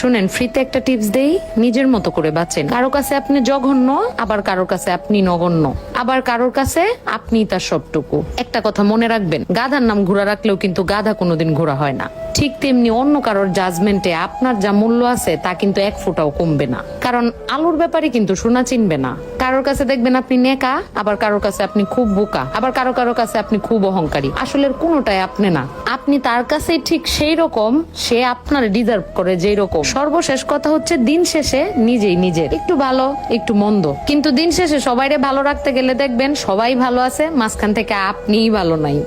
শুনেন, ফ্রিতে একটা টিপস দেই, নিজের মতো করে বাঁচেন। কারো কাছে আপনি জঘন্য, আবার কারোর কাছে আপনি নগণ্য, আবার কারোর কাছে আপনি তার সবটুকু। একটা কথা মনে রাখবেন, গাধার নাম ঘোড়া রাখলেও কিন্তু গাধা কোনোদিন ঘোড়া হয় না। ঠিক তেমনি অন্য কারোর জাজমেন্টে আপনার যা মূল্য আছে তা কিন্তু এক ফোঁটাও কমবে না। কারণ আলুর ব্যাপারে কিন্তু সোনা চিনবে না। কারোর কাছে দেখবেন আপনি নেকা, আবার কারোর কাছে আপনি খুব বোকা, আবার কারো কাছে আপনি খুব অহংকারী। আসলে কোনোটাই আপনি না, আপনি তার কাছে ঠিক সেই রকম, সে আপনার ডিজার্ভ করে যেই রকম। সর্বশেষ কথা হচ্ছে, দিন শেষে নিজেই নিজের একটু ভালো একটু মন্দ, কিন্তু দিন শেষে সবাইরে ভালো রাখতে গেলে দেখবেন সবাই ভালো আছে, মাঝখান থেকে আপনিই ভালো নাই।